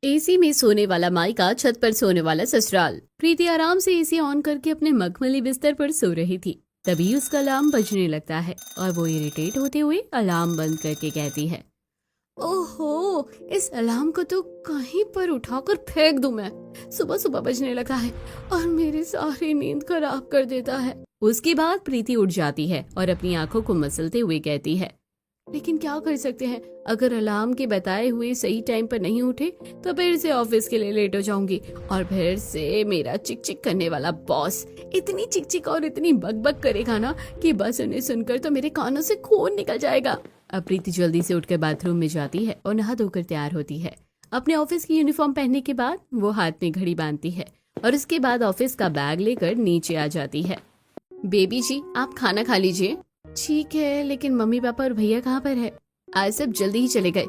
AC में सोने वाला मायका, छत पर सोने वाला ससुराल। प्रीति आराम से एसी ऑन करके अपने मखमली बिस्तर पर सो रही थी। तभी उसका अलार्म बजने लगता है और वो इरिटेट होते हुए अलार्म बंद करके कहती है, ओहो, इस अलार्म को तो कहीं पर उठाकर फेंक दूं मैं। सुबह सुबह बजने लगा है और मेरी सारी नींद खराब कर देता है। उसके बाद प्रीति उठ जाती है और अपनी आंखों को मसलते हुए कहती है, लेकिन क्या कर सकते हैं, अगर अलार्म के बताए हुए सही टाइम पर नहीं उठे तो फिर से ऑफिस के लिए लेट हो जाऊंगी और फिर से मेरा चिक चिक करने वाला बॉस इतनी चिक चिक और इतनी बक करेगा ना कि बस उन्हें सुनकर तो मेरे कानों से खून निकल जाएगा। अब प्रीति जल्दी से उठकर बाथरूम में जाती है और नहा धोकर तैयार होती है। अपने ऑफिस की यूनिफॉर्म पहनने के बाद वो हाथ में घड़ी बांधती है और उसके बाद ऑफिस का बैग लेकर नीचे आ जाती है। बेबी जी, आप खाना खा लीजिए। ठीक है, लेकिन मम्मी पापा और भैया कहाँ पर है? आज सब जल्दी ही चले गए,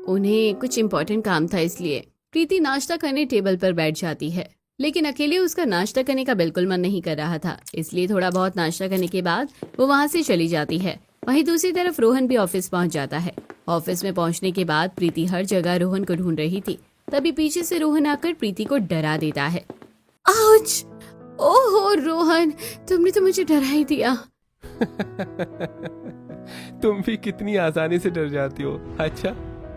उन्हें कुछ इम्पोर्टेंट काम था इसलिए। प्रीति नाश्ता करने टेबल पर बैठ जाती है, लेकिन अकेले उसका नाश्ता करने का बिल्कुल मन नहीं कर रहा था, इसलिए थोड़ा बहुत नाश्ता करने के बाद वो वहाँ से चली जाती है। वहीं दूसरी तरफ रोहन भी ऑफिस पहुँच जाता है। ऑफिस में पहुँचने के बाद प्रीति हर जगह रोहन को ढूंढ रही थी, तभी पीछे से रोहन आकर प्रीति को डरा देता है। आउच! ओहो रोहन, तुमने तो मुझे डरा ही दिया। तुम भी कितनी आसानी से डर जाती हो। अच्छा,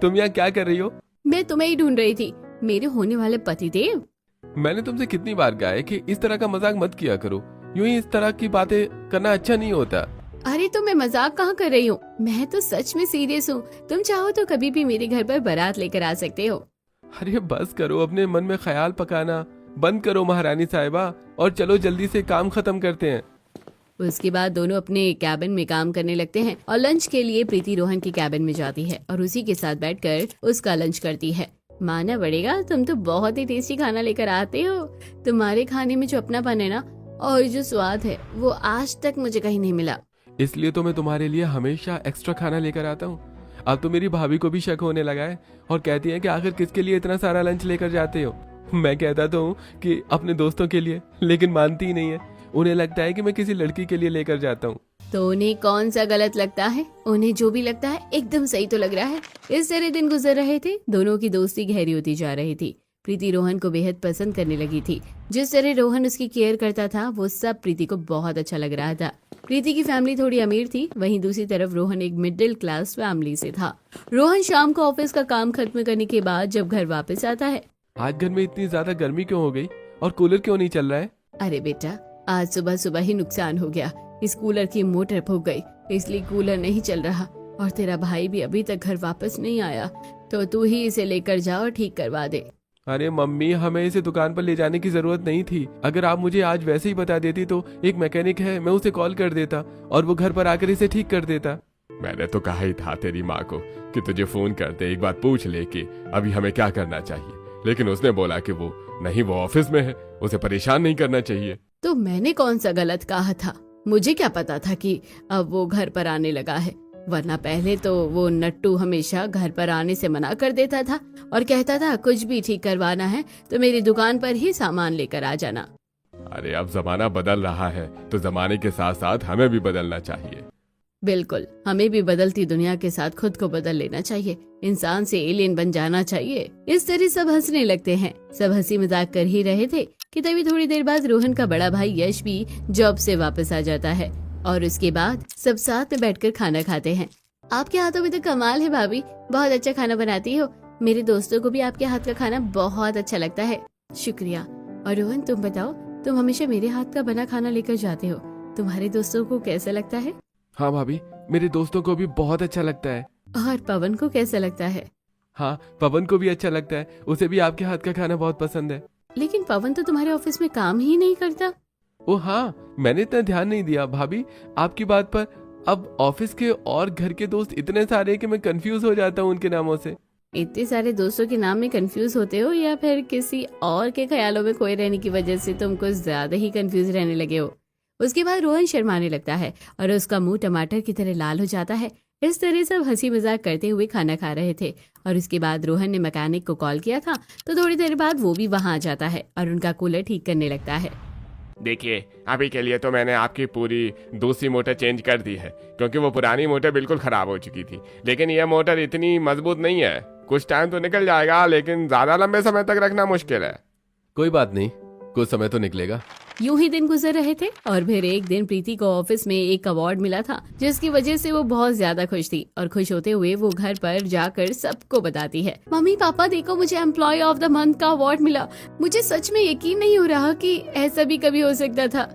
तुम यहाँ क्या कर रही हो? मैं तुम्हें ही ढूंढ रही थी, मेरे होने वाले पतिदेव। मैंने तुमसे कितनी बार कहा है कि इस तरह का मजाक मत किया करो, यूं ही इस तरह की बातें करना अच्छा नहीं होता। अरे तो मैं मजाक कहाँ कर रही हूँ, मैं तो सच में सीरियस हूँ। तुम चाहो तो कभी भी मेरे घर पर बारात लेकर आ सकते हो। अरे बस करो, अपने मन में ख्याल पकाना बंद करो महारानी साहिबा, और चलो जल्दी से काम खत्म करते हैं। उसके बाद दोनों अपने कैबिन में काम करने लगते हैं और लंच के लिए प्रीति रोहन की कैबिन में जाती है और उसी के साथ बैठकर उसका लंच करती है। मानना पड़ेगा, तुम तो बहुत ही टेस्टी खाना लेकर आते हो। तुम्हारे खाने में जो अपनापन है ना और जो स्वाद है वो आज तक मुझे कहीं नहीं मिला। इसलिए तो मैं तुम्हारे लिए हमेशा एक्स्ट्रा खाना लेकर आता हूँ। अब तो मेरी भाभी को भी शक होने लगा है और कहती है कि आखिर किसके लिए इतना सारा लंच लेकर जाते हो। मैं कहता तो हूँ कि अपने दोस्तों के लिए, लेकिन मानती ही नहीं है। उन्हें लगता है कि मैं किसी लड़की के लिए लेकर जाता हूँ। तो उन्हें कौन सा गलत लगता है? उन्हें जो भी लगता है एकदम सही तो लग रहा है। इस तरह दिन गुजर रहे थे, दोनों की दोस्ती गहरी होती जा रही थी। प्रीति रोहन को बेहद पसंद करने लगी थी। जिस तरह रोहन उसकी केयर करता था वो सब प्रीति को बहुत अच्छा लग रहा था। प्रीति की फैमिली थोड़ी अमीर थी, वहीं दूसरी तरफ रोहन एक मिडिल क्लास फैमिली से था। रोहन शाम को ऑफिस का काम खत्म करने के बाद जब घर वापस आता है। आज घर में इतनी ज्यादा गर्मी क्यों हो गई और कूलर क्यों नहीं चल रहा है? अरे बेटा, आज सुबह सुबह ही नुकसान हो गया, इस कूलर की मोटर फूक गई, इसलिए कूलर नहीं चल रहा। और तेरा भाई भी अभी तक घर वापस नहीं आया, तो तू ही इसे लेकर जा और ठीक करवा दे। अरे मम्मी, हमें इसे दुकान पर ले जाने की जरूरत नहीं थी। अगर आप मुझे आज वैसे ही बता देती तो एक मैकेनिक है, मैं उसे कॉल कर देता और वो घर पर आकर इसे ठीक कर देता। मैंने तो कहा ही था तेरी माँ को कि तुझे फोन करते एक बार पूछ ले कि अभी हमें क्या करना चाहिए, लेकिन उसने बोला कि वो ऑफिस में है, उसे परेशान नहीं करना चाहिए। तो मैंने कौन सा गलत कहा था? मुझे क्या पता था कि अब वो घर पर आने लगा है, वरना पहले तो वो नट्टू हमेशा घर पर आने से मना कर देता था और कहता था कुछ भी ठीक करवाना है तो मेरी दुकान पर ही सामान लेकर आ जाना। अरे अब जमाना बदल रहा है तो जमाने के साथ साथ हमें भी बदलना चाहिए। बिल्कुल, हमें भी बदलती दुनिया के साथ खुद को बदल लेना चाहिए, इंसान से एलियन बन जाना चाहिए। इस तरह सब हंसने लगते हैं। सब हंसी मजाक कर ही रहे थे कि तभी थोड़ी देर बाद रोहन का बड़ा भाई यश भी जॉब से वापस आ जाता है और उसके बाद सब साथ में बैठकर खाना खाते हैं। आपके हाथों में तो कमाल है भाभी, बहुत अच्छा खाना बनाती हो। मेरे दोस्तों को भी आपके हाथ का खाना बहुत अच्छा लगता है। शुक्रिया। और रोहन, तुम बताओ, तुम हमेशा मेरे हाथ का बना खाना लेकर जाते हो, तुम्हारे दोस्तों को कैसा लगता है? हाँ भाभी, मेरे दोस्तों को भी बहुत अच्छा लगता है। और पवन को कैसा लगता है? हाँ, पवन को भी अच्छा लगता है, उसे भी आपके हाथ का खाना बहुत पसंद है। लेकिन पवन तो तुम्हारे ऑफिस में काम ही नहीं करता। ओ हाँ, मैंने इतना ध्यान नहीं दिया भाभी आपकी बात पर। अब ऑफिस के और घर के दोस्त इतने सारे कि मैं कंफ्यूज हो जाता हूँ उनके नामों से। इतने सारे दोस्तों के नाम में कंफ्यूज होते हो या फिर किसी और के ख्यालों में खोए रहने की वजह से तुम कुछ ज्यादा ही कंफ्यूज रहने लगे हो? उसके बाद रोहन शर्माने लगता है और उसका मुंह टमाटर की तरह लाल हो जाता है। इस तरह सब हंसी मजाक करते हुए खाना खा रहे थे और उसके बाद रोहन ने मैकेनिक को कॉल किया था, तो थोड़ी देर बाद वो भी वहां आ जाता है और उनका कूलर ठीक करने लगता है। देखिए, अभी के लिए तो मैंने आपकी पूरी दूसरी मोटर चेंज कर दी है, क्योंकि वो पुरानी मोटर बिल्कुल ख़राब हो चुकी थी। लेकिन यह मोटर इतनी मजबूत नहीं है, कुछ टाइम तो निकल जाएगा, लेकिन ज्यादा लंबे समय तक रखना मुश्किल है। कोई बात नहीं, कुछ समय तो निकलेगा। यूं ही दिन गुजर रहे थे और फिर एक दिन प्रीति को ऑफिस में एक अवार्ड मिला था, जिसकी वजह से वो बहुत ज्यादा खुश थी। और खुश होते हुए वो घर पर जाकर सबको बताती है, मम्मी पापा देखो, मुझे एम्प्लॉय ऑफ द मंथ का अवार्ड मिला। मुझे सच में यकीन नहीं हो रहा कि ऐसा भी कभी हो सकता था।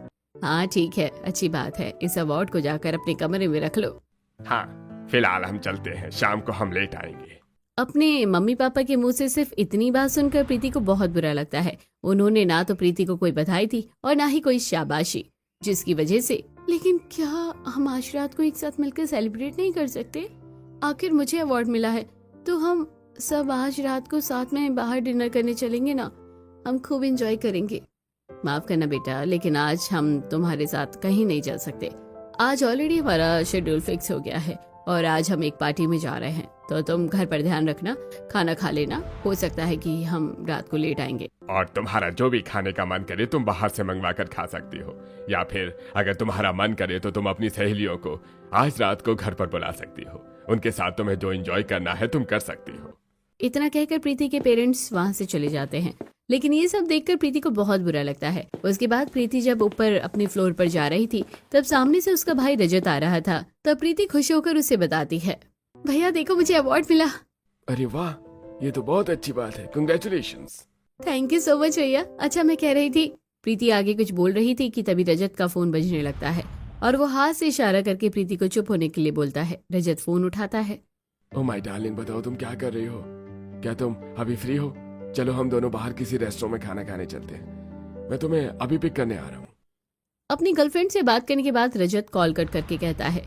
हाँ ठीक है, अच्छी बात है, इस अवार्ड को जाकर अपने कमरे में रख लो। हाँ, फिलहाल हम चलते हैं, शाम को हम लेट आएंगे। अपने मम्मी पापा के मुंह से सिर्फ इतनी बात सुनकर प्रीति को बहुत बुरा लगता है। उन्होंने ना तो प्रीति को कोई बधाई थी और ना ही कोई शाबाशी, जिसकी वजह से लेकिन क्या हम आज रात को एक साथ मिलकर सेलिब्रेट नहीं कर सकते? आखिर मुझे अवार्ड मिला है तो हम सब आज रात को साथ में बाहर डिनर करने चलेंगे ना, हम खूब एंजॉय करेंगे। माफ करना बेटा, लेकिन आज हम तुम्हारे साथ कहीं नहीं जा सकते। आज ऑलरेडी हमारा शेड्यूल फिक्स हो गया है और आज हम एक पार्टी में जा रहे हैं, तो तुम घर पर ध्यान रखना, खाना खा लेना। हो सकता है कि हम रात को लेट आएंगे। और तुम्हारा जो भी खाने का मन करे तुम बाहर से मंगवा कर खा सकती हो, या फिर अगर तुम्हारा मन करे तो तुम अपनी सहेलियों को आज रात को घर पर बुला सकती हो। उनके साथ तुम्हें जो एंजॉय करना है तुम कर सकती हो। इतना कहकर प्रीति के पेरेंट्स वहाँ से चले जाते हैं, लेकिन ये सब देखकर प्रीति को बहुत बुरा लगता है। उसके बाद प्रीति जब ऊपर अपने फ्लोर पर जा रही थी, तब सामने से उसका भाई रजत आ रहा था। तब प्रीति खुश होकर उसे बताती है, भैया देखो मुझे अवार्ड मिला। अरे वाह, ये तो बहुत अच्छी बात है, congratulations. Thank you so much भैया। अच्छा मैं कह रही थी, प्रीति आगे कुछ बोल रही थी कि तभी रजत का फोन बजने लगता है और वो हाथ से इशारा करके प्रीति को चुप होने के लिए बोलता है। रजत फोन उठाता है। ओ माय डार्लिंग, बताओ तुम क्या कर रही हो? क्या तुम अभी फ्री हो? चलो हम दोनों बाहर किसी रेस्टोरेंट में खाना खाने चलते हैं, मैं तुम्हें अभी पिक करने आ रहा हूँ। अपनी गर्लफ्रेंड से बात करने के बाद रजत कॉल कट करके कहता है,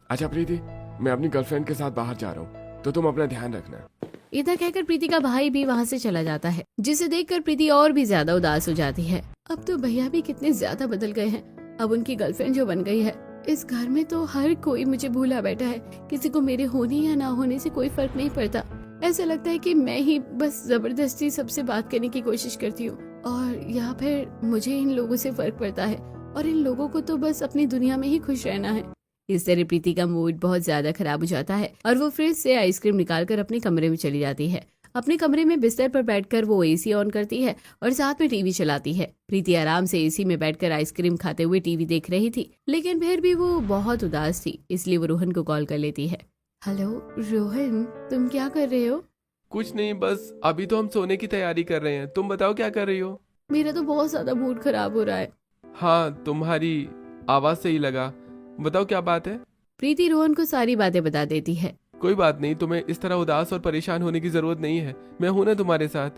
अच्छा प्रीति, मैं अपनी गर्लफ्रेंड के साथ बाहर जा रहा हूँ, तो तुम अपना ध्यान रखना। इतना कहकर प्रीति का भाई भी वहाँ से चला जाता है, जिसे देखकर प्रीति और भी ज्यादा उदास हो जाती है। अब तो भैया भी कितने ज्यादा बदल गए हैं। अब उनकी गर्लफ्रेंड जो बन गई है, इस घर में तो हर कोई मुझे भूला बैठा है। किसी को मेरे होने या ना होने से कोई फर्क नहीं पड़ता। ऐसा लगता है कि मैं ही बस जबरदस्ती सबसे बात करने की कोशिश करती हूँ, और या फिर मुझे इन लोगों से फर्क पड़ता है और इन लोगों को तो बस अपनी दुनिया में ही खुश रहना है। इस तरह प्रीति का मूड बहुत ज्यादा खराब हो जाता है और वो फ्रिज से आइसक्रीम निकालकर अपने कमरे में चली जाती है। अपने कमरे में बिस्तर पर बैठकर वो एसी ऑन करती है और साथ में टीवी चलाती है। प्रीति आराम से एसी में बैठकर आइसक्रीम खाते हुए टीवी देख रही थी, लेकिन फिर भी वो बहुत उदास थी, इसलिए वो रोहन को कॉल कर लेती है। हेलो रोहन, तुम क्या कर रहे हो? कुछ नहीं, बस अभी तो हम सोने की तैयारी कर रहे हैं। तुम बताओ क्या कर रही हो? मेरा तो बहुत ज्यादा मूड खराब हो रहा है। हाँ, तुम्हारी आवाज से ही लगा। बताओ क्या बात है? प्रीति रोहन को सारी बातें बता देती है। कोई बात नहीं, तुम्हें इस तरह उदास और परेशान होने की जरूरत नहीं है, मैं हूं ना तुम्हारे साथ।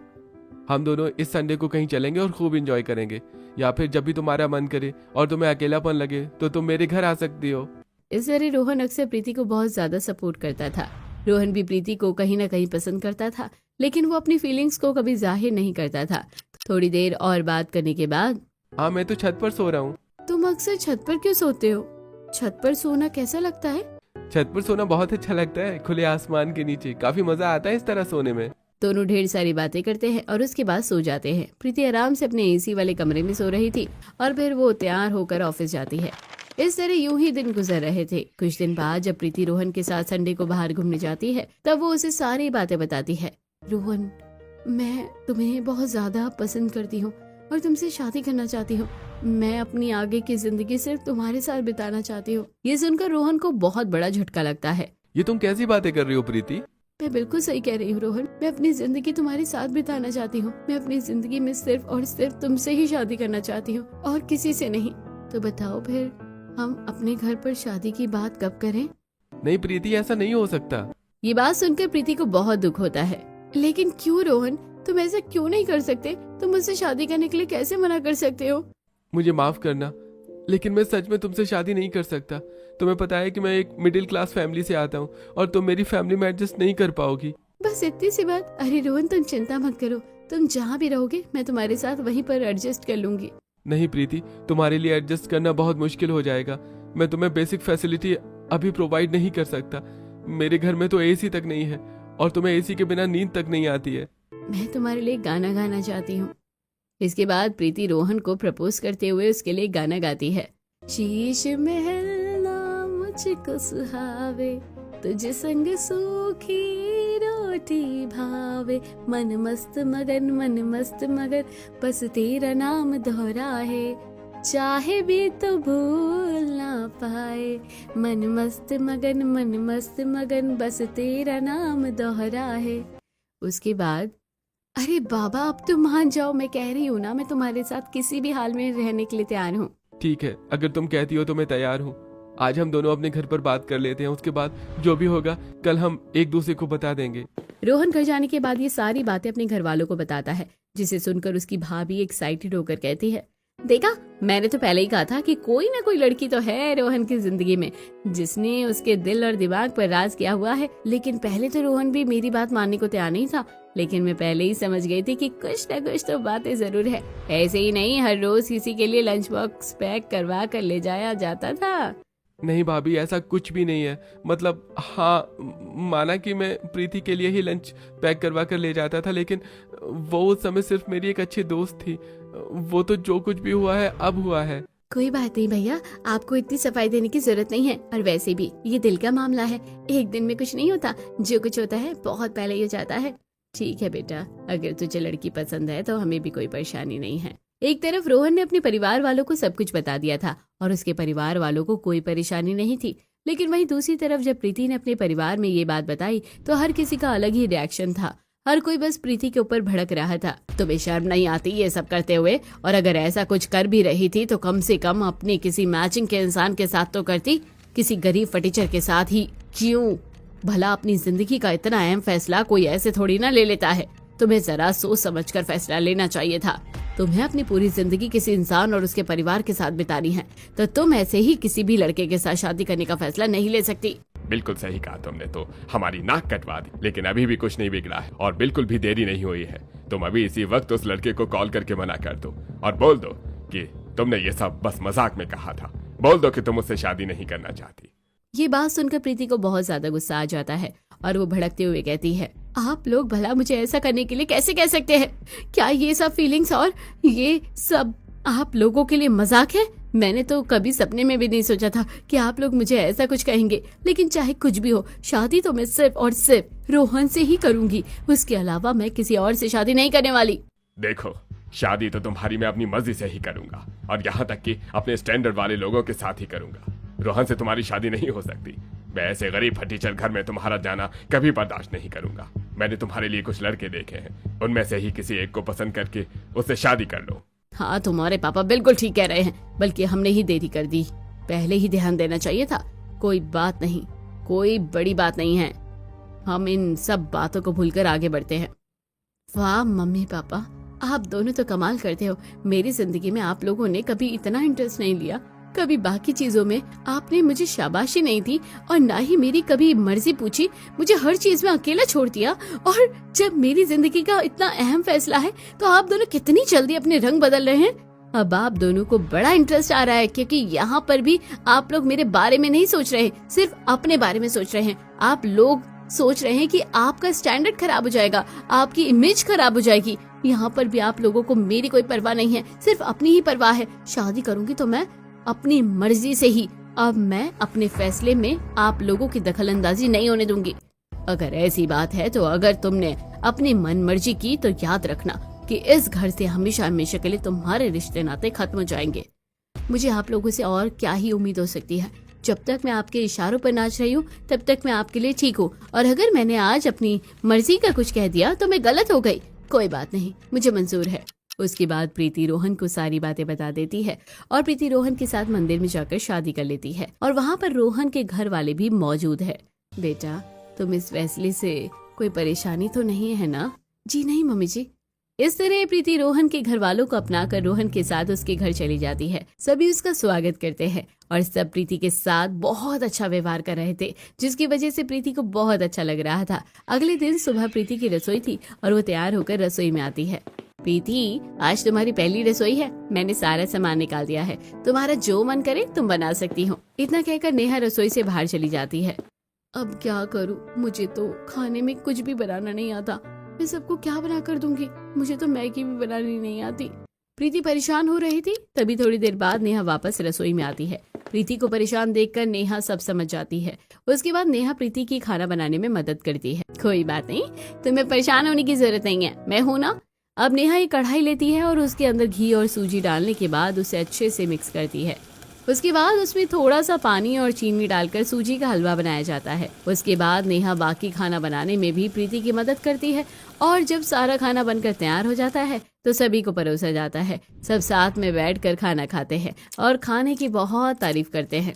हम दोनों इस संडे को कहीं चलेंगे और खूब एंजॉय करेंगे, या फिर जब भी तुम्हारा मन करे और तुम्हें अकेलापन लगे तो तुम मेरे घर आ सकती हो। इस तरह रोहन अक्सर प्रीति को बहुत ज्यादा सपोर्ट करता था। रोहन भी प्रीति को कहीं ना कहीं पसंद करता था, लेकिन वो अपनी फीलिंग्स को कभी जाहिर नहीं करता था। थोड़ी देर और बात करने के बाद, हाँ मैं तो छत पर सो रहा हूँ। तुम अक्सर छत पर क्यों सोते हो? छत पर सोना कैसा लगता है? छत पर सोना बहुत अच्छा लगता है, खुले आसमान के नीचे काफी मजा आता है इस तरह सोने में। दोनों ढेर सारी बातें करते हैं और उसके बाद सो जाते हैं। प्रीति आराम से अपने एसी वाले कमरे में सो रही थी और फिर वो तैयार होकर ऑफिस जाती है। इस तरह यूं ही दिन गुजर रहे थे। कुछ दिन बाद जब प्रीति रोहन के साथ संडे को बाहर घूमने जाती है, तब वो उसे सारी बातें बताती है। रोहन, मैं तुम्हें बहुत ज्यादा पसंद करती हूँ और तुमसे शादी करना चाहती हूँ। मैं अपनी आगे की जिंदगी सिर्फ तुम्हारे साथ बिताना चाहती हूँ। ये सुनकर रोहन को बहुत बड़ा झटका लगता है। ये तुम कैसी बातें कर रही हो प्रीति? मैं बिल्कुल सही कह रही हूँ रोहन, मैं अपनी जिंदगी तुम्हारे साथ बिताना चाहती हूँ। मैं अपनी जिंदगी में सिर्फ और सिर्फ तुमसे ही शादी करना चाहती हूँ और किसी से नहीं। तो बताओ फिर हम अपने घर पर शादी की बात कब करें? नहीं प्रीति, ऐसा नहीं हो सकता। ये बात सुनकर प्रीति को बहुत दुख होता है। लेकिन क्यों रोहन, तुम ऐसा क्यों नहीं कर सकते? तुम मुझसे शादी करने के लिए कैसे मना कर सकते हो? मुझे माफ करना, लेकिन मैं सच में तुमसे शादी नहीं कर सकता। तुम्हें पता है कि मैं एक मिडिल क्लास फैमिली से आता हूँ और तुम मेरी फैमिली में एडजस्ट नहीं कर पाओगी। बस इतनी सी बात? अरे रोहन, तुम चिंता मत करो, तुम जहाँ भी रहोगे मैं तुम्हारे साथ वहीं पर एडजस्ट कर लूंगी। नहीं प्रीति, तुम्हारे लिए एडजस्ट करना बहुत मुश्किल हो जाएगा। मैं तुम्हें बेसिक फैसिलिटी अभी प्रोवाइड नहीं कर सकता। मेरे घर में तो एसी तक नहीं है और तुम्हें एसी के बिना नींद तक नहीं आती है। मैं तुम्हारे लिए गाना गाना चाहती हूँ। इसके बाद प्रीति रोहन को प्रपोज करते हुए उसके लिए गाना गाती है। शीश महल ना मुझको सुहावे, तुझ संग सूखी रोटी रोटी भावे, मन मस्त मगन बस तेरा नाम दोहराए, चाहे भी तो भूल ना पाए, मन मस्त मगन बस तेरा नाम दोहराए। उसके बाद, अरे बाबा अब तुम मान जाओ, मैं कह रही हूँ ना, मैं तुम्हारे साथ किसी भी हाल में रहने के लिए तैयार हूँ। ठीक है, अगर तुम कहती हो तो मैं तैयार हूँ। आज हम दोनों अपने घर पर बात कर लेते हैं, उसके बाद जो भी होगा कल हम एक दूसरे को बता देंगे। रोहन घर जाने के बाद ये सारी बातें अपने घर वालों को बताता है, जिसे सुनकर उसकी भाभी एक्साइटेड होकर कहती है, देखा, मैंने तो पहले ही कहा था कि कोई ना कोई लड़की तो है रोहन की जिंदगी में जिसने उसके दिल और दिमाग पर राज किया हुआ है। लेकिन पहले तो रोहन भी मेरी बात मानने को तैयार नहीं था, लेकिन मैं पहले ही समझ गई थी कि कुछ न कुछ तो बातें जरूर है। ऐसे ही नहीं, हर रोज किसी के लिए लंच बॉक्स पैक करवा कर ले जाया जाता था। नहीं भाभी, ऐसा कुछ भी नहीं है। मतलब हाँ, माना कि मैं प्रीति के लिए ही लंच पैक करवा कर ले जाता था, लेकिन वो उस समय सिर्फ मेरी एक अच्छी दोस्त थी। वो तो जो कुछ भी हुआ है अब हुआ है। कोई बात नहीं भैया, आपको इतनी सफाई देने की जरूरत नहीं है, और वैसे भी ये दिल का मामला है, एक दिन में कुछ नहीं होता, जो कुछ होता है बहुत पहले ही हो जाता है। ठीक है बेटा, अगर तुझे लड़की पसंद है तो हमें भी कोई परेशानी नहीं है। एक तरफ रोहन ने अपने परिवार वालों को सब कुछ बता दिया था और उसके परिवार वालों को कोई परेशानी नहीं थी, लेकिन वहीं दूसरी तरफ जब प्रीति ने अपने परिवार में ये बात बताई तो हर किसी का अलग ही रिएक्शन था। हर कोई बस प्रीति के ऊपर भड़क रहा था। तुम्हें शर्म नहीं आती ये सब करते हुए? और अगर ऐसा कुछ कर भी रही थी तो कम से कम अपने किसी मैचिंग के इंसान के साथ तो करती, किसी गरीब फटीचर के साथ ही क्यों? भला अपनी जिंदगी का इतना अहम फैसला कोई ऐसे थोड़ी ना ले लेता है। तुम्हें जरा सोच समझकर फैसला लेना चाहिए था। तुम्हें अपनी पूरी जिंदगी किसी इंसान और उसके परिवार के साथ बितानी है, तो तुम ऐसे ही किसी भी लड़के के साथ शादी करने का फैसला नहीं ले सकती। बिल्कुल सही कहा तुमने, तो हमारी नाक कटवा दी, लेकिन अभी भी कुछ नहीं बिगड़ा है और बिल्कुल भी देरी नहीं हुई है। तुम अभी इसी वक्त उस लड़के को कॉल करके मना कर दो और बोल दो कि तुमने ये सब बस मजाक में कहा था। बोल दो कि तुम उससे शादी नहीं करना चाहती। ये बात सुनकर प्रीति को बहुत ज्यादा गुस्सा आ जाता है और वो भड़कते हुए कहती है, आप लोग भला मुझे ऐसा करने के लिए कैसे कह सकते हैं? क्या ये सब फीलिंग्स और ये सब आप लोगों के लिए मजाक है? मैंने तो कभी सपने में भी नहीं सोचा था कि आप लोग मुझे ऐसा कुछ कहेंगे। लेकिन चाहे कुछ भी हो, शादी तो मैं सिर्फ और सिर्फ रोहन से ही करूंगी। उसके अलावा मैं किसी और से शादी नहीं करने वाली। देखो, शादी तो तुम्हारी मैं अपनी मर्जी से ही करूंगा और यहाँ तक कि अपने स्टैंडर्ड वाले लोगों के साथ ही करूंगा। रोहन से तुम्हारी शादी नहीं हो सकती। मैं ऐसे गरीब फटीचर घर में तुम्हारा जाना कभी बर्दाश्त नहीं करूंगा। मैंने तुम्हारे लिए कुछ लड़के देखे हैं, उनमें से ही किसी एक को पसंद करके उससे शादी कर लो। हाँ, तुम्हारे पापा बिल्कुल ठीक कह रहे हैं, बल्कि हमने ही देरी कर दी। पहले ही ध्यान देना चाहिए था। कोई बात नहीं, कोई बड़ी बात नहीं है। हम इन सब बातों को भूलकर आगे बढ़ते हैं। वाह मम्मी पापा, आप दोनों तो कमाल करते हो। मेरी जिंदगी में आप लोगों ने कभी इतना इंटरेस्ट नहीं लिया, कभी बाकी चीजों में आपने मुझे शाबाशी नहीं दी और ना ही मेरी कभी मर्जी पूछी। मुझे हर चीज में अकेला छोड़ दिया, और जब मेरी जिंदगी का इतना अहम फैसला है तो आप दोनों कितनी जल्दी अपने रंग बदल रहे हैं। अब आप दोनों को बड़ा इंटरेस्ट आ रहा है, क्योंकि यहाँ पर भी आप लोग मेरे बारे में नहीं सोच रहे, सिर्फ अपने बारे में सोच रहे हैं। आप लोग सोच रहे हैं कि आपका स्टैंडर्ड खराब हो जाएगा, आपकी इमेज खराब हो जाएगी। यहाँ पर भी आप लोगों को मेरी कोई परवाह नहीं है, सिर्फ अपनी ही परवाह है। शादी करूंगी तो मैं अपनी मर्जी से ही। अब मैं अपने फैसले में आप लोगों की दखलंदाजी नहीं होने दूंगी। अगर ऐसी बात है तो अगर तुमने अपनी मन मर्जी की तो याद रखना कि इस घर से हमेशा हमेशा के लिए तुम्हारे रिश्ते नाते खत्म हो जाएंगे। मुझे आप लोगों से और क्या ही उम्मीद हो सकती है? जब तक मैं आपके इशारों पर नाच रही हूँ तब तक मैं आपके लिए ठीक हूँ, और अगर मैंने आज अपनी मर्जी का कुछ कह दिया तो मैं गलत हो गई। कोई बात नहीं, मुझे मंजूर है। उसके बाद प्रीति रोहन को सारी बातें बता देती है और प्रीति रोहन के साथ मंदिर में जाकर शादी कर लेती है, और वहाँ पर रोहन के घर वाले भी मौजूद है। बेटा, तुम इस फैसले से कोई परेशानी तो नहीं है ना? जी नहीं मम्मी जी। इस तरह प्रीति रोहन के घर वालों को अपनाकर रोहन के साथ उसके घर चली जाती है। सभी उसका स्वागत करते हैं और सब प्रीति के साथ बहुत अच्छा व्यवहार कर रहे थे, जिसकी वजह से प्रीति को बहुत अच्छा लग रहा था। अगले दिन सुबह प्रीति की रसोई थी और वो तैयार होकर रसोई में आती है। प्रीति, आज तुम्हारी पहली रसोई है, मैंने सारा सामान निकाल दिया है, तुम्हारा जो मन करे तुम बना सकती हो। इतना कहकर नेहा रसोई से बाहर चली जाती है। अब क्या करूँ, मुझे तो खाने में कुछ भी बनाना नहीं आता। मैं सबको क्या बना कर दूंगी? मुझे तो मैगी भी बनानी नहीं आती। प्रीति परेशान हो रही थी। तभी थोड़ी देर बाद नेहा वापस रसोई में आती है। प्रीति को परेशान देखकर नेहा सब समझ जाती है। उसके बाद नेहा प्रीति की खाना बनाने में मदद करती है। कोई बात नहीं, तुम्हें परेशान होने की जरूरत नहीं है, मैं हूं ना। अब नेहा एक कढ़ाई लेती है और उसके अंदर घी और सूजी डालने के बाद उसे अच्छे से मिक्स करती है। उसके बाद उसमें थोड़ा सा पानी और चीनी डालकर सूजी का हलवा बनाया जाता है। उसके बाद नेहा बाकी खाना बनाने में भी प्रीति की मदद करती है और जब सारा खाना बनकर तैयार हो जाता है तो सभी को परोसा जाता है। सब साथ में बैठकर खाना खाते हैं और खाने की बहुत तारीफ करते हैं।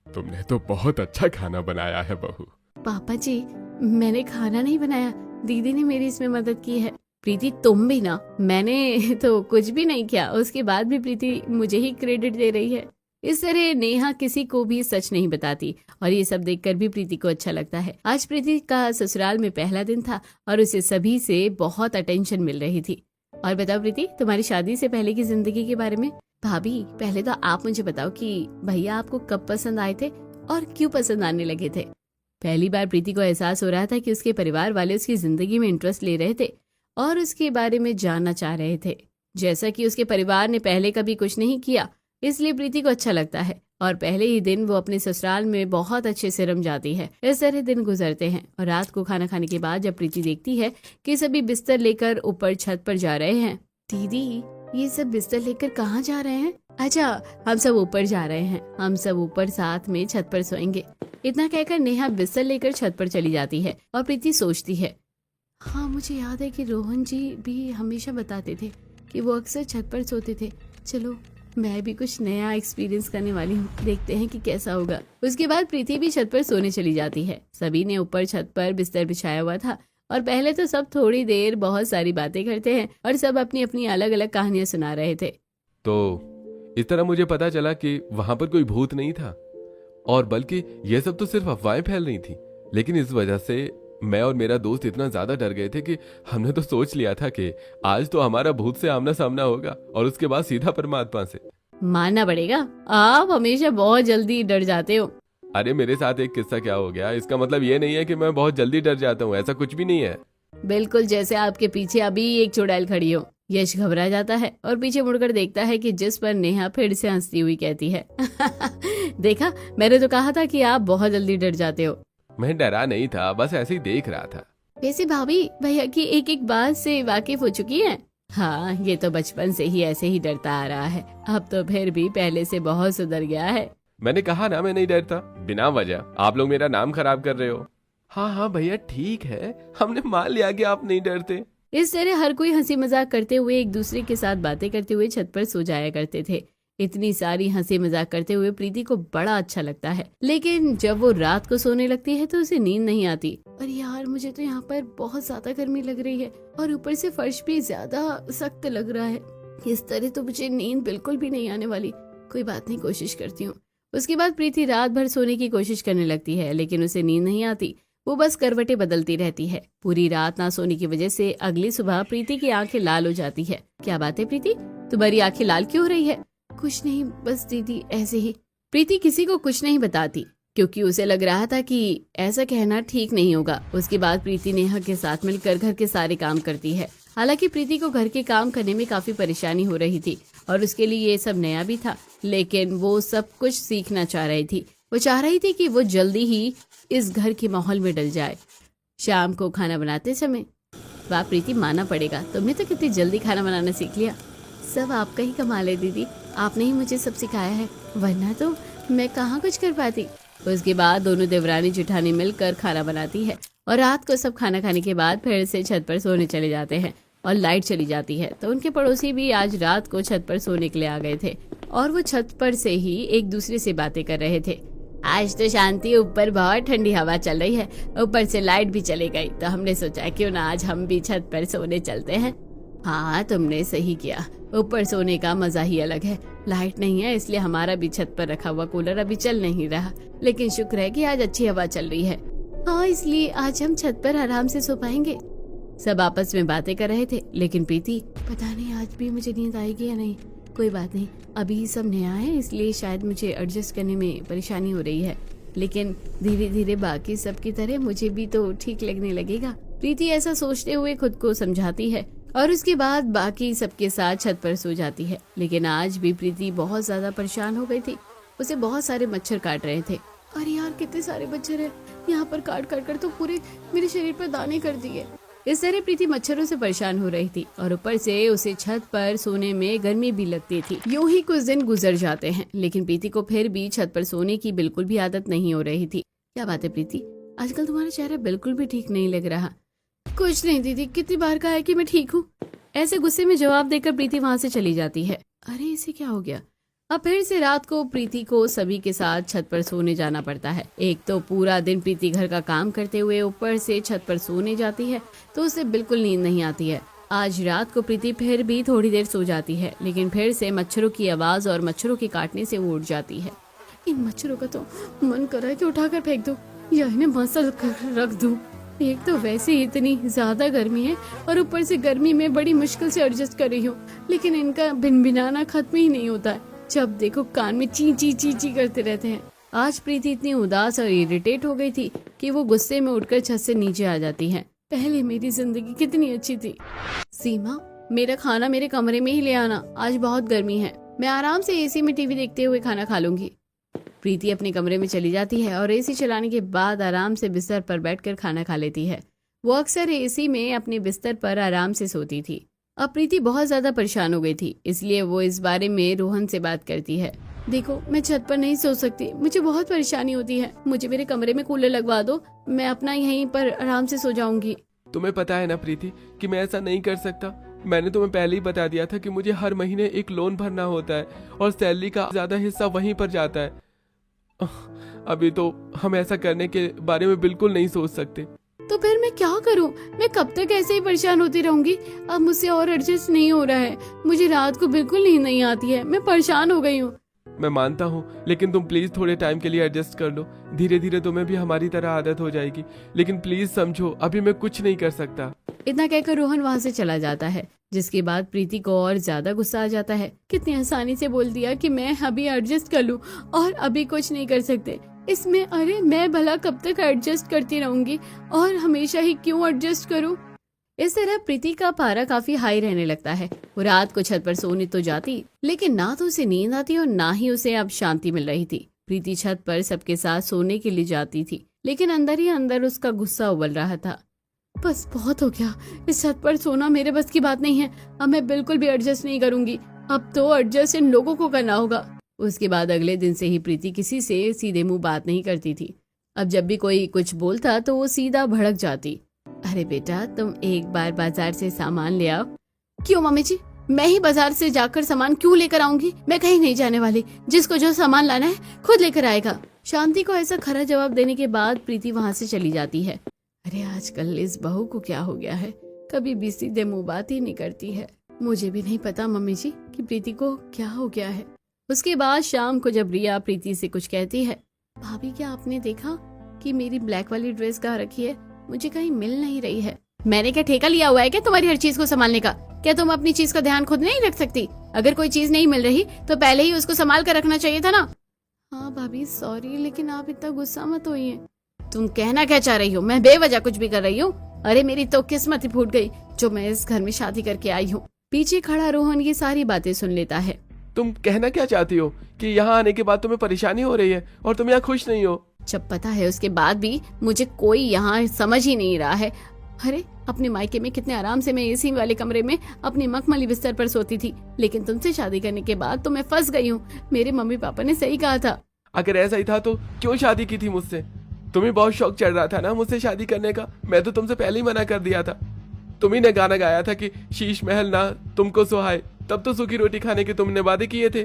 तुमने तो बहुत अच्छा खाना बनाया है बहू। पापा जी, मैंने खाना नहीं बनाया, दीदी ने मेरी इसमें मदद की है। प्रीति तुम भी ना, मैंने तो कुछ भी नहीं किया। उसके बाद भी प्रीति मुझे ही क्रेडिट दे रही है। इस तरह नेहा किसी को भी सच नहीं बताती और ये सब देखकर भी प्रीति को अच्छा लगता है। आज प्रीति का ससुराल में पहला दिन था और उसे सभी से बहुत अटेंशन मिल रही थी। और बताओ प्रीति, तुम्हारी शादी से पहले की जिंदगी के बारे में। भाभी, पहले तो आप मुझे बताओ कि भैया आपको कब पसंद आए थे और क्यों पसंद आने लगे थे। पहली बार प्रीति को एहसास हो रहा था कि उसके परिवार वाले उसकी जिंदगी में इंटरेस्ट ले रहे थे और उसके बारे में जानना चाह रहे थे। जैसा कि उसके परिवार ने पहले कभी कुछ नहीं किया, इसलिए प्रीति को अच्छा लगता है और पहले ही दिन वो अपने ससुराल में बहुत अच्छे से रम जाती है। इस तरह दिन गुजरते हैं और रात को खाना खाने के बाद जब प्रीति देखती है कि सभी बिस्तर लेकर ऊपर छत पर जा रहे हैं। दीदी, ये सब बिस्तर लेकर कहाँ जा रहे हैं? अच्छा, हम सब ऊपर जा रहे हैं, हम सब ऊपर साथ में छत पर सोएंगे। इतना कहकर नेहा बिस्तर लेकर छत पर चली जाती है और प्रीति सोचती है, हाँ मुझे याद है कि रोहन जी भी हमेशा बताते थे कि वो अक्सर छत पर सोते थे। चलो मैं भी कुछ नया एक्सपीरियंस करने वाली हूँ, देखते हैं कि कैसा होगा। उसके बाद प्रीति भी छत पर सोने चली जाती है। सभी ने ऊपर छत पर बिस्तर बिछाया हुआ था और पहले तो सब थोड़ी देर बहुत सारी बातें करते हैं और सब अपनी अपनी अलग अलग कहानियां सुना रहे थे। तो इस तरह मुझे पता चला कि वहां पर कोई भूत नहीं था और बल्कि ये सब तो सिर्फ अफवाहें फैल रही थी। लेकिन इस वजह से मैं और मेरा दोस्त इतना ज्यादा डर गए थे कि हमने तो सोच लिया था कि आज तो हमारा भूत से आमना सामना होगा और उसके बाद सीधा परमात्मा से। मानना पड़ेगा, आप हमेशा बहुत जल्दी डर जाते हो। अरे मेरे साथ एक किस्सा क्या हो गया, इसका मतलब ये नहीं है कि मैं बहुत जल्दी डर जाता हूँ, ऐसा कुछ भी नहीं है। बिल्कुल जैसे आपके पीछे अभी एक चुड़ैल खड़ी हो। यश घबरा जाता है और पीछे मुड़कर देखता है कि जिस पर नेहा फिर से हंसती हुई कहती है, देखा, मैंने तो कहा था कि आप बहुत जल्दी डर जाते हो। मैं डरा नहीं था, बस ऐसे ही देख रहा था। वैसे भाभी भैया की एक एक बात से वाकिफ हो चुकी है। हाँ, ये तो बचपन से ही ऐसे ही डरता आ रहा है, अब तो फिर भी पहले से बहुत सुधर गया है। मैंने कहा ना मैं नहीं डरता, बिना वजह आप लोग मेरा नाम खराब कर रहे हो। हाँ हाँ भैया ठीक है, हमने मान लिया कि आप नहीं डरते। इस तरह हर कोई हंसी मजाक करते हुए एक दूसरे के साथ बातें करते हुए छत पर सो जाया करते थे। इतनी सारी हंसी मजाक करते हुए प्रीति को बड़ा अच्छा लगता है। लेकिन जब वो रात को सोने लगती है तो उसे नींद नहीं आती। और यार, मुझे तो यहाँ पर बहुत ज्यादा गर्मी लग रही है और ऊपर से फर्श भी ज्यादा सख्त लग रहा है। इस तरह तो मुझे नींद बिल्कुल भी नहीं आने वाली। कोई बात नहीं, कोशिश करती हूँ। उसके बाद प्रीति रात भर सोने की कोशिश करने लगती है लेकिन उसे नींद नहीं आती। वो बस करवटें बदलती रहती है। पूरी रात ना सोने की वजह से अगली सुबह प्रीति की आंखें लाल हो जाती है। क्या बात है प्रीति, तुम्हारी आंखें लाल क्यों हो रही है? कुछ नहीं, बस दीदी ऐसे ही। प्रीति किसी को कुछ नहीं बताती क्योंकि उसे लग रहा था कि ऐसा कहना ठीक नहीं होगा। उसके बाद प्रीति नेहा के साथ मिलकर घर के सारे काम करती है। हालांकि प्रीति को घर के काम करने में काफी परेशानी हो रही थी और उसके लिए ये सब नया भी था, लेकिन वो सब कुछ सीखना चाह रही थी। वो चाह रही थी कि वो जल्दी ही इस घर के माहौल में डल जाए। शाम को खाना बनाते समय, वाह प्रीति, मानना पड़ेगा, तुमने तो कितनी जल्दी खाना बनाना सीख लिया। सब आपका ही कमाल है दीदी, आपने ही मुझे सब सिखाया है, वरना तो मैं कहाँ कुछ कर पाती। उसके बाद दोनों देवरानी जेठानी मिलकर खाना बनाती है और रात को सब खाना खाने के बाद फिर से छत पर सोने चले जाते हैं और लाइट चली जाती है। तो उनके पड़ोसी भी आज रात को छत पर सोने के लिए आ गए थे और वो छत पर से ही एक दूसरे से बातें कर रहे थे। आज तो शांति, ऊपर बहुत ठंडी हवा चल रही है, ऊपर से लाइट भी चली गई, तो हमने सोचा क्यों ना आज हम भी छत पर सोने चलते हैं। हाँ, तुमने सही किया, ऊपर सोने का मजा ही अलग है। लाइट नहीं है इसलिए हमारा भी छत पर रखा हुआ कूलर अभी चल नहीं रहा, लेकिन शुक्र है कि आज अच्छी हवा चल रही है। हाँ, इसलिए आज हम छत पर आराम से सो पाएंगे। सब आपस में बातें कर रहे थे, लेकिन प्रीति, पता नहीं आज भी मुझे नींद आएगी या नहीं। कोई बात नहीं, अभी सब नया है इसलिए शायद मुझे एडजस्ट करने में परेशानी हो रही है, लेकिन धीरे धीरे बाकी सब की तरह मुझे भी तो ठीक लगने लगेगा। प्रीति ऐसा सोचते हुए खुद को समझाती है और उसके बाद बाकी सबके साथ छत पर सो जाती है। लेकिन आज भी प्रीति बहुत ज्यादा परेशान हो गई थी। उसे बहुत सारे मच्छर काट रहे थे। अरे यार कितने सारे मच्छर हैं, यहाँ पर काट काट कर तो पूरे मेरे शरीर पर दाने कर दिए। इस तरह प्रीति मच्छरों से परेशान हो रही थी और ऊपर से उसे छत पर सोने में गर्मी भी लगती थी। यूं ही कुछ दिन गुजर जाते हैं, लेकिन प्रीति को फिर भी छत पर सोने की बिल्कुल भी आदत नहीं हो रही थी। क्या बात है प्रीति, आजकल तुम्हारा चेहरा बिल्कुल भी ठीक नहीं लग रहा। कुछ नहीं दीदी, कितनी बार कहा है कि मैं ठीक हूँ। ऐसे गुस्से में जवाब देकर प्रीति वहां से चली जाती है। अरे इसे क्या हो गया। अब फिर से रात को प्रीति को सभी के साथ छत पर सोने जाना पड़ता है। एक तो पूरा दिन प्रीति घर का काम करते हुए ऊपर से छत पर सोने जाती है तो उसे बिल्कुल नींद नहीं आती है। आज रात को प्रीति फिर भी थोड़ी देर सो जाती है, लेकिन फिर से मच्छरों की आवाज और मच्छरों के काटने से वो उठ जाती है। इन मच्छरों का तो मन कर रहा है कि उठाकर फेंक दो या इन्हें मसल कर रख दूं। एक तो वैसे ही इतनी ज्यादा गर्मी है और ऊपर से गर्मी में बड़ी मुश्किल से एडजस्ट कर रही हूँ, लेकिन इनका भिनभिनाना खत्म ही नहीं होता है। जब देखो कान में ची ची ची ची करते रहते हैं। आज प्रीति इतनी उदास और इरिटेट हो गई थी कि वो गुस्से में उठकर छत से नीचे आ जाती है। पहले मेरी जिंदगी कितनी अच्छी थी। सीमा, मेरा खाना मेरे कमरे में ही ले आना, आज बहुत गर्मी है। मैं आराम से एसी में टीवी देखते हुए खाना खा लूंगी। प्रीति अपने कमरे में चली जाती है और एसी चलाने के बाद आराम से बिस्तर पर बैठकर खाना खा लेती है। वो अक्सर एसी में अपने बिस्तर पर आराम से सोती थी। अब प्रीति बहुत ज्यादा परेशान हो गई थी, इसलिए वो इस बारे में रोहन से बात करती है। देखो, मैं छत पर नहीं सो सकती, मुझे बहुत परेशानी होती है। मुझे मेरे कमरे में कूलर लगवा दो, मैं अपना यहीं पर आराम से सो जाऊंगी। तुम्हें पता है ना प्रीति कि मैं ऐसा नहीं कर सकता। मैंने तुम्हें पहले ही बता दिया था कि मुझे हर महीने एक लोन भरना होता है और सैलरी का ज्यादा हिस्सा वहीं पर जाता है। अभी तो हम ऐसा करने के बारे में बिल्कुल नहीं सोच सकते। तो फिर मैं क्या करूं? मैं कब तक ऐसे ही परेशान होती रहूंगी? अब मुझसे और एडजस्ट नहीं हो रहा है। मुझे रात को बिल्कुल नींद नहीं आती है, मैं परेशान हो गई हूँ। मैं मानता हूँ, लेकिन तुम प्लीज थोड़े टाइम के लिए एडजस्ट कर लो। धीरे धीरे तुम्हें भी हमारी तरह आदत हो जाएगी, लेकिन प्लीज समझो, अभी मैं कुछ नहीं कर सकता। इतना कहकर रोहन वहाँ से चला जाता है, जिसके बाद प्रीति को और ज्यादा गुस्सा आ जाता है। कितनी आसानी से बोल दिया कि मैं अभी एडजस्ट कर लूं और अभी कुछ नहीं कर सकते इसमें। अरे मैं भला कब तक एडजस्ट करती रहूंगी और हमेशा ही क्यों एडजस्ट करूं? इस तरह प्रीति का पारा काफी हाई रहने लगता है। वो रात को छत पर सोने तो जाती, लेकिन ना तो उसे नींद आती और ना ही उसे अब शांति मिल रही थी। प्रीति छत पर सबके साथ सोने के लिए जाती थी, लेकिन अंदर ही अंदर उसका गुस्सा उबल रहा था। बस बहुत हो गया, इस छत पर सोना मेरे बस की बात नहीं है। अब मैं बिल्कुल भी एडजस्ट नहीं करूंगी। अब तो एडजस्ट इन लोगों को करना होगा। उसके बाद अगले दिन से ही प्रीति किसी से सीधे मुंह बात नहीं करती थी। अब जब भी कोई कुछ बोलता तो वो सीधा भड़क जाती। अरे बेटा, तुम एक बार बाजार से सामान ले आओ। क्यों मम्मी जी, मैं ही बाजार से जाकर सामान क्यों लेकर आऊंगी? मैं कहीं नहीं जाने वाली। जिसको जो सामान लाना है खुद लेकर आएगा। शांति को ऐसा खरा जवाब देने के बाद प्रीति वहाँ से चली जाती है। अरे आजकल इस बहू को क्या हो गया है, कभी भी सीधे मुंह बात ही नहीं करती है। मुझे भी नहीं पता मम्मी जी कि प्रीति को क्या हो गया है। उसके बाद शाम को जब रिया प्रीति से कुछ कहती है, भाभी क्या आपने देखा कि मेरी ब्लैक वाली ड्रेस कहाँ रखी है? मुझे कहीं मिल नहीं रही है। मैंने क्या ठेका लिया हुआ है क्या तुम्हारी हर चीज को संभालने का? क्या तुम अपनी चीज का ध्यान खुद नहीं रख सकती? अगर कोई चीज नहीं मिल रही तो पहले ही उसको संभाल कर रखना चाहिए था ना। हाँ भाभी सॉरी, लेकिन आप इतना गुस्सा मत होइए। तुम कहना क्या चाह रही हो? मैं बेवजह कुछ भी कर रही हूँ? अरे मेरी तो किस्मत ही फूट गई जो मैं इस घर में शादी करके आई हूँ। पीछे खड़ा रोहन ये सारी बातें सुन लेता है। तुम कहना क्या चाहती हो कि यहाँ आने के बाद तुम्हें परेशानी हो रही है और तुम यहाँ खुश नहीं हो? जब पता है उसके बाद भी मुझे कोई यहाँ समझ ही नहीं रहा है। अरे अपने मायके में कितने आराम से मैं एसी वाले कमरे में अपने मखमली बिस्तर पर सोती थी, लेकिन तुमसे शादी करने के बाद तो मैं फंस गई हूँ। मेरे मम्मी पापा ने सही कहा था। अगर ऐसा ही था तो क्यों शादी की थी मुझसे? तुम्हें बहुत शौक चढ़ रहा था ना मुझसे शादी करने का। मैं तो तुमसे पहले ही मना कर दिया था। तुम्ही ने गाना गाया था कि शीश महल ना तुमको सुहाए, तब तो सूखी रोटी खाने के तुमने वादे किए थे।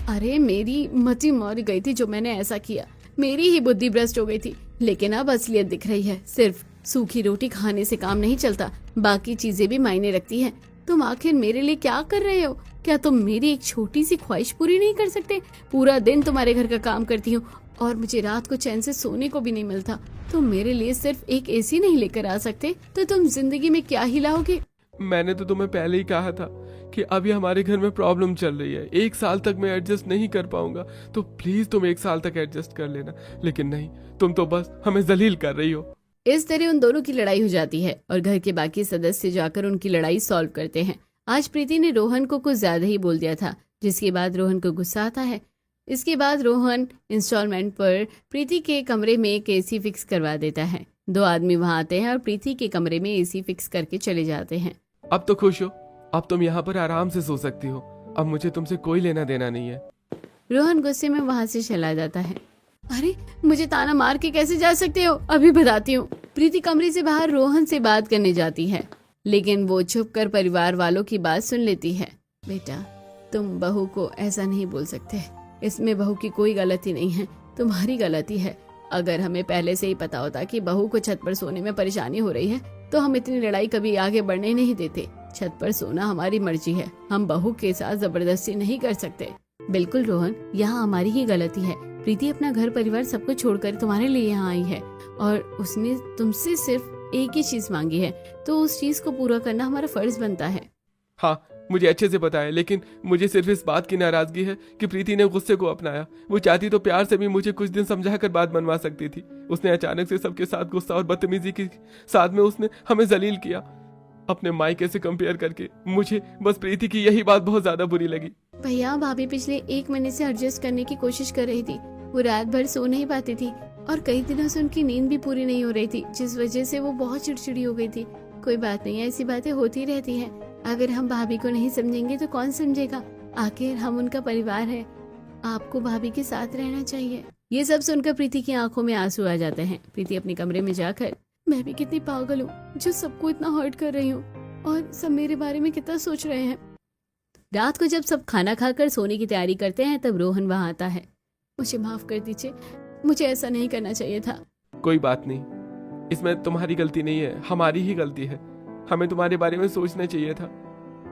अरे मेरी मति मर गई थी जो मैंने ऐसा किया। मेरी ही बुद्धि भ्रष्ट हो गई थी, लेकिन अब असलियत दिख रही है। सिर्फ सूखी रोटी खाने से काम नहीं चलता, बाकी चीजें भी मायने रखती हैं। तुम आखिर मेरे लिए क्या कर रहे हो? क्या तुम मेरी एक छोटी सी ख्वाहिश पूरी नहीं कर सकते? पूरा दिन तुम्हारे घर का काम करती हूँ और मुझे रात को चैन से सोने को भी नहीं मिलता। तुम मेरे लिए सिर्फ एक एसी नहीं लेकर आ सकते तो तुम जिंदगी में क्या ही लाओगे? मैंने तो तुम्हें पहले ही कहा था कि अभी हमारे घर में प्रॉब्लम चल रही है। 1 साल तक मैं एडजस्ट नहीं कर पाऊंगा, तो प्लीज तुम 1 साल तक एडजस्ट कर लेना। लेकिन नहीं, तुम तो बस हमें जलील कर रही हो। इस तरह उन दोनों की लड़ाई हो जाती है और घर के बाकी सदस्य जाकर उनकी लड़ाई सॉल्व करते हैं। आज प्रीति ने रोहन को कुछ ज्यादा ही बोल दिया था, जिसके बाद रोहन को गुस्सा आता है। इसके बाद रोहन इंस्टॉलमेंट पर प्रीति के कमरे में एक एसी फिक्स करवा देता है। 2 आदमी वहां आते हैं और प्रीति के कमरे में एसी फिक्स करके चले जाते हैं। अब तो खुश हो, अब तुम यहाँ पर आराम से सो सकती हो। अब मुझे तुमसे कोई लेना देना नहीं है। रोहन गुस्से में वहां से चला जाता है। अरे मुझे ताना मार के कैसे जा सकते हो, अभी बताती हूँ। प्रीति कमरे से बाहर रोहन से बात करने जाती है, लेकिन वो छुप कर परिवार वालों की बात सुन लेती है। बेटा, तुम बहू को ऐसा नहीं बोल सकते, इसमें बहू की कोई गलती नहीं है, तुम्हारी गलती है। अगर हमें पहले से ही पता होता कि बहू को छत पर सोने में परेशानी हो रही है तो हम इतनी लड़ाई कभी आगे बढ़ने नहीं देते। छत पर सोना हमारी मर्जी है, हम बहू के साथ जबरदस्ती नहीं कर सकते। बिल्कुल रोहन, यहाँ हमारी ही गलती है। प्रीति अपना घर परिवार सब कुछ छोड़कर तुम्हारे लिए यहाँ आई है और उसने तुमसे सिर्फ एक ही चीज मांगी है, तो उस चीज को पूरा करना हमारा फर्ज बनता है। हाँ, मुझे अच्छे से पता है, लेकिन मुझे सिर्फ इस बात की नाराजगी है कि प्रीति ने गुस्से को अपनाया। वो चाहती तो प्यार से भी मुझे कुछ दिन समझाकर बात मनवा सकती थी। उसने अचानक से सबके साथ गुस्सा और बदतमीजी के साथ में उसने हमें जलील किया, अपने मायके से कंपेयर करके। मुझे बस प्रीति की यही बात बहुत ज्यादा बुरी लगी। भैया, भाभी पिछले 1 महीने से एडजस्ट करने की कोशिश कर रही थी। वो रात भर सो नहीं पाती थी और कई दिनों से उनकी नींद भी पूरी नहीं हो रही थी, जिस वजह से वो बहुत चिड़चिड़ी हो गई थी। कोई बात नहीं, ऐसी बातें होती रहती हैं। अगर हम भाभी को नहीं समझेंगे तो कौन समझेगा? आखिर हम उनका परिवार है। आपको भाभी के साथ रहना चाहिए। ये सब सुनकर प्रीति की आंखों में आंसू आ जाते हैं। प्रीति अपने कमरे में जाकर, मैं भी कितनी पागल हूँ जो सबको इतना हर्ट कर रही हूँ और सब मेरे बारे में कितना सोच रहे हैं। रात को जब सब खाना खाकर सोने की तैयारी करते हैं तब रोहन वहाँ आता है। मुझे माफ कर दीजिए, मुझे ऐसा नहीं करना चाहिए था। कोई बात नहीं, इसमें तुम्हारी गलती नहीं है, हमारी ही गलती है। हमें तुम्हारे बारे में सोचना चाहिए था।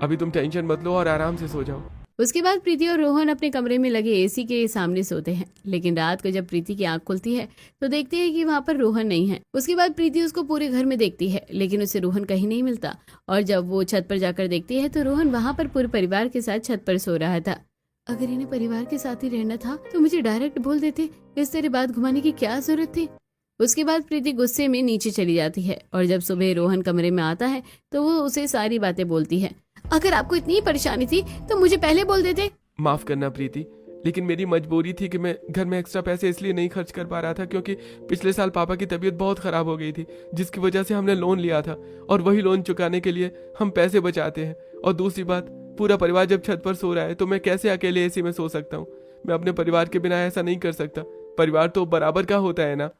अभी तुम टेंशन मत लो और आराम से सो जाओ। उसके बाद प्रीति और रोहन अपने कमरे में लगे एसी के सामने सोते हैं, लेकिन रात को जब प्रीति की आंख खुलती है तो देखते हैं कि वहाँ पर रोहन नहीं है। उसके बाद प्रीति उसको पूरे घर में देखती है, लेकिन उसे रोहन कहीं नहीं मिलता। और जब वो छत पर जाकर देखती है तो रोहन वहाँ पर पूरे परिवार के साथ छत पर सो रहा था। अगर इन्हें परिवार के साथ ही रहना था तो मुझे डायरेक्ट बोल देते, इस तरह बात घुमाने की क्या जरूरत थी। उसके बाद प्रीति गुस्से में नीचे चली जाती है और जब सुबह रोहन कमरे में आता है तो वो उसे सारी बातें बोलती है। अगर आपको इतनी परेशानी थी तो मुझे पहले बोल देते। माफ करना प्रीति, लेकिन मेरी मजबूरी थी कि मैं घर में एक्स्ट्रा पैसे इसलिए नहीं खर्च कर पा रहा था क्योंकि पिछले साल पापा की तबीयत बहुत खराब हो गई थी, जिसकी वजह से हमने लोन लिया था और वही लोन चुकाने के लिए हम पैसे बचाते हैं। और दूसरी बात, पूरा परिवार जब छत पर सो रहा है तो मैं कैसे अकेले एसी में सो सकता हूँ? मैं अपने परिवार के बिना ऐसा नहीं कर सकता। परिवार तो बराबर का होता है ना।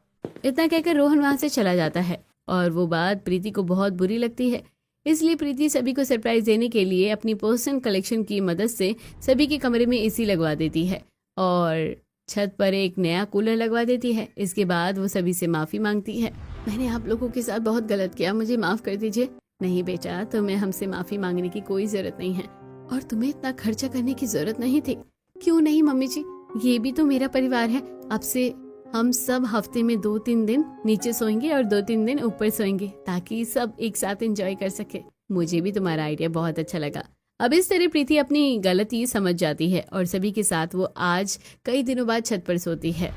इतना कहकर रोहन वहां से चला जाता है और वो बात प्रीति को बहुत बुरी लगती है। इसलिए प्रीति सभी को सरप्राइज देने के लिए अपनी पर्सनल कलेक्शन की मदद से सभी के कमरे में एसी लगवा देती है और छत पर एक नया कूलर लगवा देती है। इसके बाद वो सभी से माफी मांगती है। मैंने आप लोगों के साथ बहुत गलत किया, मुझे माफ कर दीजिए। नहीं बेटा, तुम्हें हमसे माफी मांगने की कोई जरूरत नहीं है और तुम्हें इतना खर्चा करने की जरूरत नहीं थी। क्यों नहीं मम्मी जी, ये भी तो मेरा परिवार है। अब से हम सब हफ्ते में 2-3 दिन नीचे सोएंगे और 2-3 दिन ऊपर सोएंगे ताकि सब एक साथ एंजॉय कर सके। मुझे भी तुम्हारा आइडिया बहुत अच्छा लगा। अब इस तरह प्रीति अपनी गलती समझ जाती है और सभी के साथ वो आज कई दिनों बाद छत पर सोती है।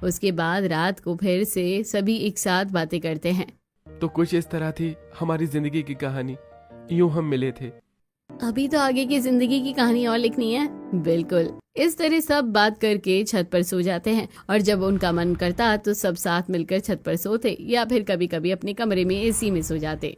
उसके बाद रात को फिर से सभी एक साथ बातें करते हैं। तो कुछ इस तरह थी हमारी जिंदगी की कहानी। यूं हम मिले थे। अभी तो आगे की जिंदगी की कहानी और लिखनी है। बिल्कुल। इस तरह सब बात करके छत पर सो जाते हैं और जब उनका मन करता तो सब साथ मिलकर छत पर सोते या फिर कभी कभी अपने कमरे में एसी में सो जाते।